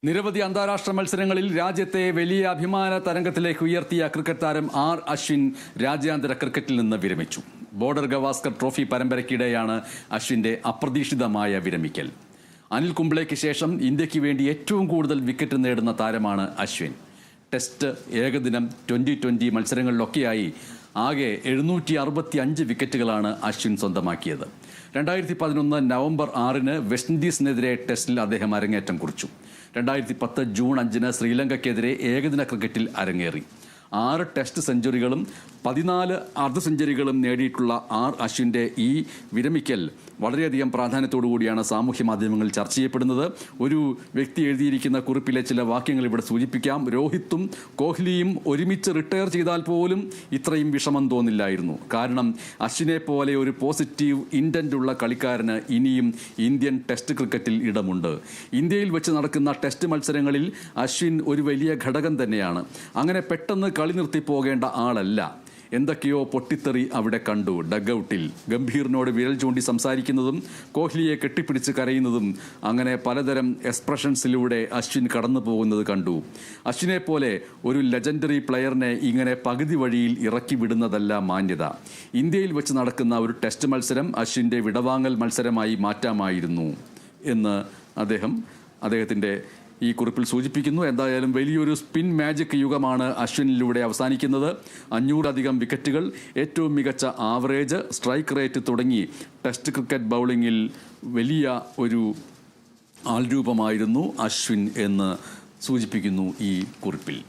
നിരവധി അന്താരാഷ്ട്ര മത്സരങ്ങളിൽ രാജ്യത്തെ വലിയ അഭിമാന തരംഗത്തിലേക്ക് ഉയർത്തിയ ക്രിക്കറ്റ് താരം ആർ അശ്വിൻ രാജ്യാന്തര ക്രിക്കറ്റിൽ നിന്ന് വിരമിച്ചു. ബോർഡർ ഗവാസ്കർ ട്രോഫി പരമ്പരയ്ക്കിടെയാണ് അശ്വിന്റെ അപ്രതീക്ഷിതമായ വിരമിക്കൽ. അനിൽ കുംബ്ലെയ്ക്ക് ശേഷം ഇന്ത്യക്ക് വേണ്ടി ഏറ്റവും കൂടുതൽ വിക്കറ്റ് നേടുന്ന താരമാണ് അശ്വിൻ. ടെസ്റ്റ്, ഏകദിനം, T20 മത്സരങ്ങളിലൊക്കെയായി ആകെ 765 വിക്കറ്റുകളാണ് അശ്വിൻ സ്വന്തമാക്കിയത്. 2011 നവംബർ 6 വെസ്റ്റ് ഇൻഡീസിനെതിരെ ടെസ്റ്റിൽ അദ്ദേഹം അരങ്ങേറ്റം കുറിച്ചു. 2010 ജൂൺ 5 ശ്രീലങ്കയ്ക്കെതിരെ ഏകദിന ക്രിക്കറ്റിൽ അരങ്ങേറി. 6 ടെസ്റ്റ് സെഞ്ചുറികളും 14 അർദ്ധ സെഞ്ചുറികളും നേടിയിട്ടുള്ള ആർ അശ്വിൻ്റെ ഈ വിരമിക്കൽ വളരെയധികം പ്രാധാന്യത്തോടു കൂടിയാണ് സാമൂഹ്യ മാധ്യമങ്ങളിൽ ചർച്ച ചെയ്യപ്പെടുന്നത്. ഒരു വ്യക്തി എഴുതിയിരിക്കുന്ന കുറിപ്പിലെ ചില വാക്യങ്ങൾ ഇവിടെ സൂചിപ്പിക്കാം. രോഹിത്തും കോഹ്ലിയും ഒരുമിച്ച് റിട്ടയർ ചെയ്താൽ പോലും ഇത്രയും വിഷമം തോന്നില്ലായിരുന്നു. കാരണം അശ്വിനെ പോലെ ഒരു പോസിറ്റീവ് ഇൻറ്റൻ്റ് ഉള്ള കളിക്കാരന് ഇനിയും ഇന്ത്യൻ ടെസ്റ്റ് ക്രിക്കറ്റിൽ ഇടമുണ്ട്. ഇന്ത്യയിൽ വെച്ച് നടക്കുന്ന ടെസ്റ്റ് മത്സരങ്ങളിൽ അശ്വിൻ ഒരു വലിയ ഘടകം തന്നെയാണ്. അങ്ങനെ പെട്ടെന്ന് കളി നിർത്തി പോകേണ്ട ആളല്ല. എന്തൊക്കെയോ പൊട്ടിത്തെറി അവിടെ കണ്ടു. ഡഗ്ഔട്ടിൽ ഗംഭീറിനോട് വിരൽ ചൂണ്ടി സംസാരിക്കുന്നതും കോഹ്ലിയെ കെട്ടിപ്പിടിച്ച് കരയുന്നതും അങ്ങനെ പലതരം എക്സ്പ്രഷൻസിലൂടെ അശ്വിൻ കടന്നു പോകുന്നത് കണ്ടു. അശ്വിനെ പോലെ ഒരു ലെജൻഡറി പ്ലെയറിനെ ഇങ്ങനെ പകുതി വഴിയിൽ ഇറക്കി വിടുന്നതല്ല മാന്യത. ഇന്ത്യയിൽ വെച്ച് നടക്കുന്ന ഒരു ടെസ്റ്റ് മത്സരം അശ്വിൻ്റെ വിടവാങ്ങൽ മത്സരമായി മാറ്റാമായിരുന്നു എന്ന് അദ്ദേഹത്തിൻ്റെ ഈ കുറിപ്പിൽ സൂചിപ്പിക്കുന്നു. എന്തായാലും വലിയൊരു സ്പിൻ മാജിക് യുഗമാണ് അശ്വിനിലൂടെ അവസാനിക്കുന്നത്. 500-അധികം വിക്കറ്റുകൾ, ഏറ്റവും മികച്ച ആവറേജ്, സ്ട്രൈക്ക് റേറ്റ് തുടങ്ങി ടെസ്റ്റ് ക്രിക്കറ്റ് ബൗളിങ്ങിൽ വലിയ ഒരു ആൾരൂപമായിരുന്നു അശ്വിൻ എന്ന് സൂചിപ്പിക്കുന്നു ഈ കുറിപ്പിൽ.